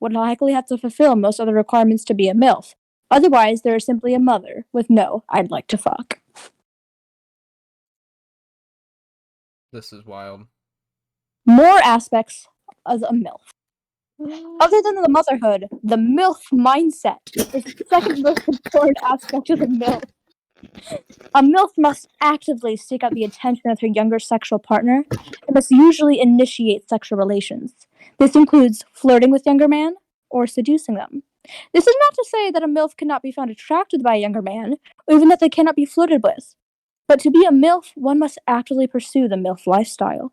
would likely have to fulfill most of the requirements to be a MILF. Otherwise, they're simply a mother with no "I'd like to fuck." This is wild. More aspects of a MILF. Other than the motherhood, the MILF mindset is the second most important aspect of the MILF. A MILF must actively seek out the attention of her younger sexual partner and must usually initiate sexual relations. This includes flirting with younger men or seducing them. This is not to say that a MILF cannot be found attracted by a younger man, or even that they cannot be flirted with. But to be a MILF, one must actively pursue the MILF lifestyle.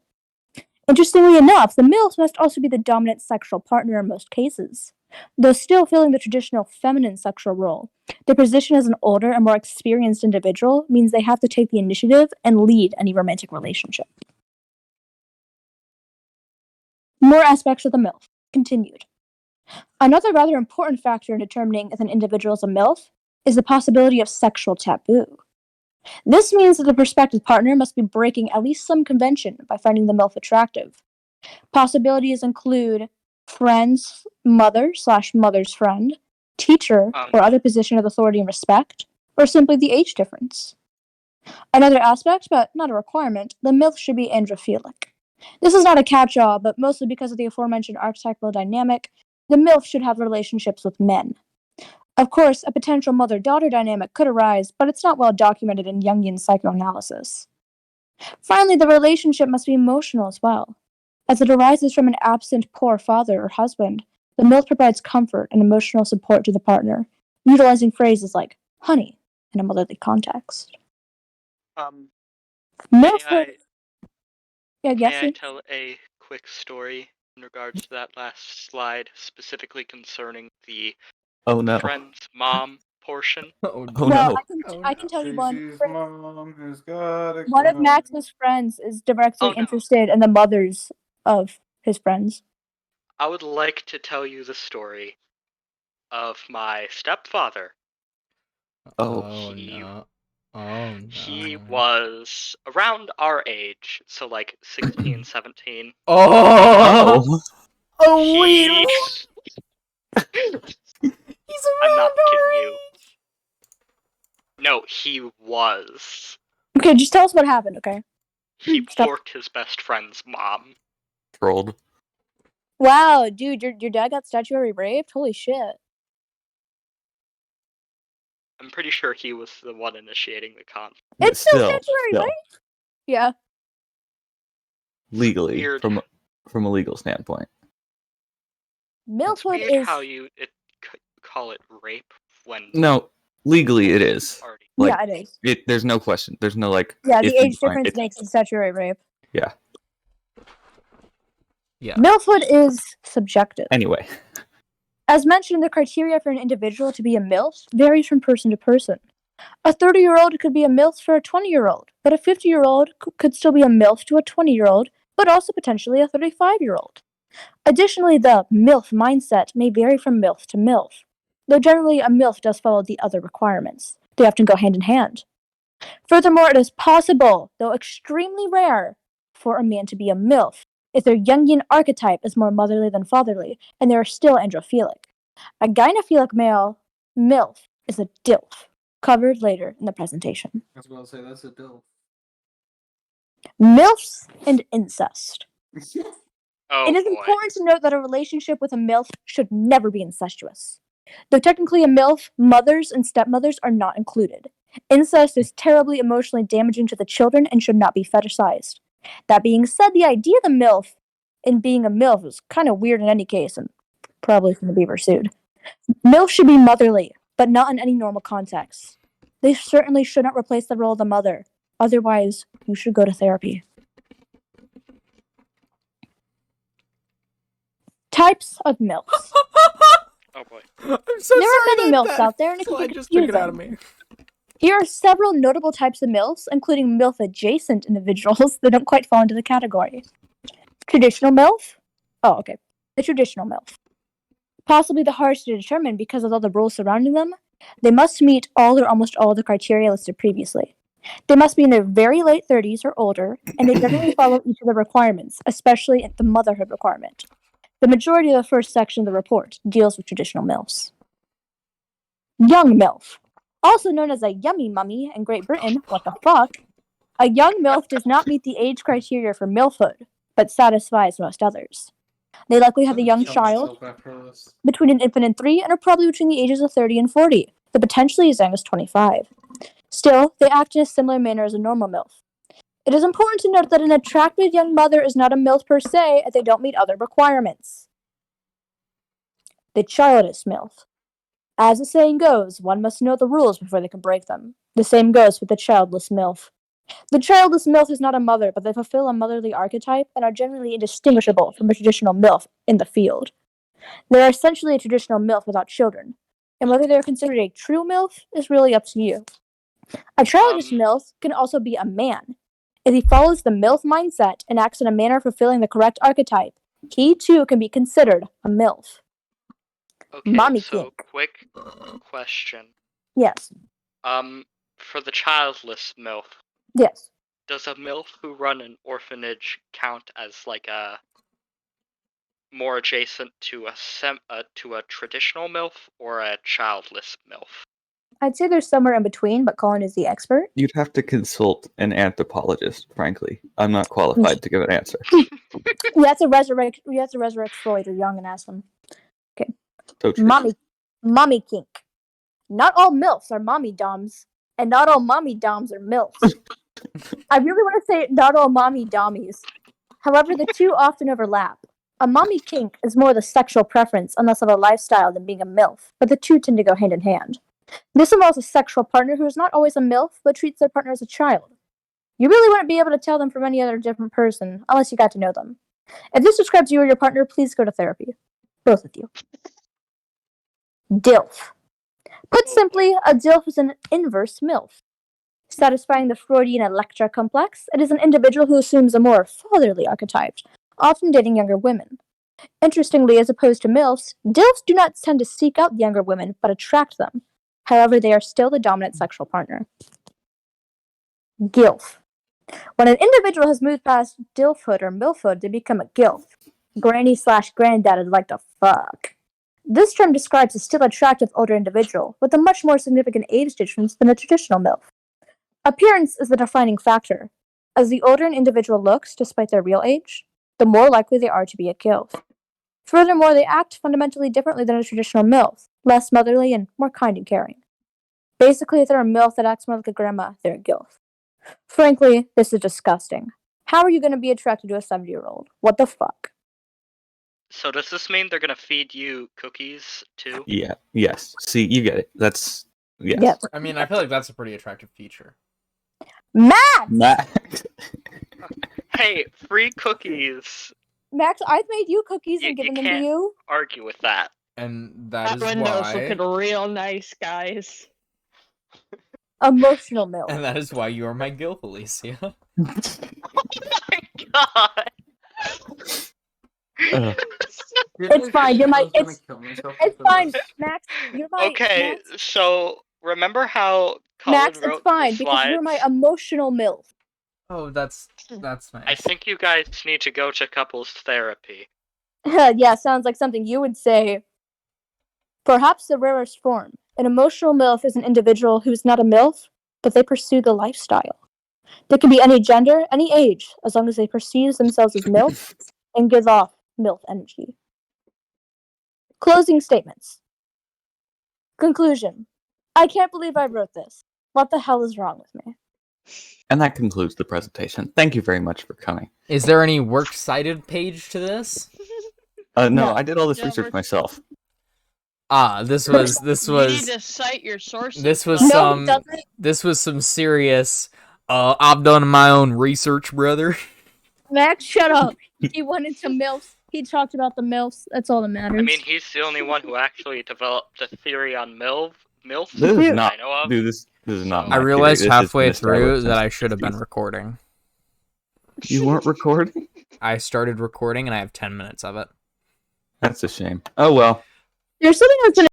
Interestingly enough, the MILF must also be the dominant sexual partner in most cases. Though still filling the traditional feminine sexual role, their position as an older and more experienced individual means they have to take the initiative and lead any romantic relationship. More aspects of the MILF. Continued. Another rather important factor in determining if an individual is a MILF is the possibility of sexual taboo. This means that the prospective partner must be breaking at least some convention by finding the MILF attractive. Possibilities include friend's mother/mother's friend, teacher, or other position of authority and respect, or simply the age difference. Another aspect, but not a requirement, the MILF should be androphilic. This is not a catch-all, but mostly because of the aforementioned archetypal dynamic, the MILF should have relationships with men. Of course, a potential mother-daughter dynamic could arise, but it's not well documented in Jungian psychoanalysis. Finally, the relationship must be emotional as well. As it arises from an absent poor father or husband, the MILF provides comfort and emotional support to the partner, utilizing phrases like "honey" in a motherly context. May I tell a quick story in regards to that last slide, specifically concerning the friend's mom portion? I can tell you one. One of Max's friends is directly interested in the mothers of his friends. I would like to tell you the story of my stepfather. He was around our age, so like 16, 17. Wait. He's I'm not kidding you. No, he was. Okay, just tell us what happened, okay? He porked his best friend's mom. Trolled. Wow, dude, your dad got statutory raped? Holy shit. I'm pretty sure he was the one initiating the conflict. It's still statutory rape? Yeah. Legally, Weird. from a legal standpoint. Milfhood is how you call it rape when. No, legally it is. Like, yeah, it is. There's no question. There's no like. Yeah, the age difference makes it statutory rape. Yeah. Yeah. Milfhood is subjective. Anyway. As mentioned, the criteria for an individual to be a MILF varies from person to person. A 30-year-old could be a MILF for a 20-year-old, but a 50-year-old could still be a MILF to a 20-year-old, but also potentially a 35-year-old. Additionally, the MILF mindset may vary from MILF to MILF, though generally a MILF does follow the other requirements. They often go hand in hand. Furthermore, it is possible, though extremely rare, for a man to be a MILF if their Jungian archetype is more motherly than fatherly, and they are still androphilic. A gynophilic male, MILF, is a DILF, covered later in the presentation. I was about to say, that's a DILF. MILFs and incest. It is important to note that a relationship with a MILF should never be incestuous. Though technically a MILF, mothers and stepmothers are not included. Incest is terribly emotionally damaging to the children and should not be fetishized. That being said, the idea of the MILF in being a MILF is kind of weird in any case and probably going to be pursued. MILF should be motherly, but not in any normal context. They certainly should not replace the role of the mother. Otherwise, you should go to therapy. Types of MILFs. Oh boy. I'm so there are sorry many MILFs out there, and it can be just took it out of confusing. me. Here are several notable types of MILFs, including MILF-adjacent individuals that don't quite fall into the category. Traditional MILF? Oh, okay. The traditional MILF. Possibly the hardest to determine because of all the rules surrounding them, they must meet all or almost all of the criteria listed previously. They must be in their very late 30s or older, and they generally follow each of the requirements, especially the motherhood requirement. The majority of the first section of the report deals with traditional MILFs. Young MILF. Also known as a yummy mummy in Great Britain, what the fuck? A young MILF does not meet the age criteria for MILFhood, but satisfies most others. They likely have a young child between an infant and 3 and are probably between the ages of 30 and 40, but potentially as young as 25. Still, they act in a similar manner as a normal MILF. It is important to note that an attractive young mother is not a MILF per se, as they don't meet other requirements. The childless MILF. As the saying goes, one must know the rules before they can break them. The same goes with the childless MILF. The childless MILF is not a mother, but they fulfill a motherly archetype and are generally indistinguishable from a traditional MILF in the field. They are essentially a traditional MILF without children, and whether they are considered a true MILF is really up to you. A childless MILF can also be a man. If he follows the MILF mindset and acts in a manner fulfilling the correct archetype, he too can be considered a MILF. Okay, Mommy so kink. quick question. Yes. For the childless MILF, Yes. does a MILF who run an orphanage count as like a more adjacent to a traditional MILF or a childless MILF? I'd say there's somewhere in between, but Colin is the expert. You'd have to consult an anthropologist, frankly. I'm not qualified to give an answer. You have to resurrect Freud or Jung and ask him. Okay. So true. Mommy kink. Not all MILFs are mommy doms, and not all mommy doms are MILFs. I really want to say not all mommy dommies. However, the two often overlap. A mommy kink is more the sexual preference and less of a lifestyle than being a MILF, but the two tend to go hand in hand. This involves a sexual partner who is not always a MILF, but treats their partner as a child. You really wouldn't be able to tell them from any other different person, unless you got to know them. If this describes you or your partner, please go to therapy. Both of you. DILF. Put simply, a DILF is an inverse MILF. Satisfying the Freudian Electra complex, it is an individual who assumes a more fatherly archetype, often dating younger women. Interestingly, as opposed to MILFs, DILFs do not tend to seek out younger women, but attract them. However, they are still the dominant sexual partner. GILF. When an individual has moved past DILFhood or MILFhood, they become a GILF. Granny/granddad is like to fuck. This term describes a still attractive older individual with a much more significant age difference than a traditional MILF. Appearance is the defining factor. As the older an individual looks, despite their real age, the more likely they are to be a GILF. Furthermore, they act fundamentally differently than a traditional MILF, less motherly and more kind and caring. Basically, if they're a MILF that acts more like a grandma, they're a GILF. Frankly, this is disgusting. How are you going to be attracted to a 70-year-old? What the fuck? So does this mean they're gonna feed you cookies too? Yeah. Yes. See, you get it. That's yes. Yes. I mean, I feel like that's a pretty attractive feature. Max! Hey, free cookies. Max, I've made you cookies You and given them can't to you. argue with that. And That that is window's why. looking real nice, guys. Emotional milk. And that is why you are my guilt, Alicia. Oh my god. It's fine. You're my. It's fine, Max. You're my. Okay, Max, so remember how Colin Max, wrote it's fine the because you're my slides? emotional milf. Oh, that's nice. I think you guys need to go to couples therapy. Yeah, sounds like something you would say. Perhaps the rarest form. An emotional MILF is an individual who's not a MILF, but they pursue the lifestyle. They can be any gender, any age, as long as they perceive themselves as MILF and give off MILF energy. Closing statements. Conclusion. I can't believe I wrote this. What the hell is wrong with me? And that concludes the presentation. Thank you very much for coming. Is there any works cited page to this? No, No. I did all this Yeah, research we're- myself. This You need was to cite your sources. this was bud. No, some it doesn't. this was some serious I've done my own research, brother. Max, shut up. He went into MILFs. He talked about the MILFs. That's all that matters. I mean, he's the only one who actually developed the theory on MILF. This is that not, I know of. dude. This is not. I My I realized theory. This has halfway been through established that since I the should have been 60s. recording. You weren't recording? I started recording and I have 10 minutes of it. That's a shame. Oh well. There's something I was going to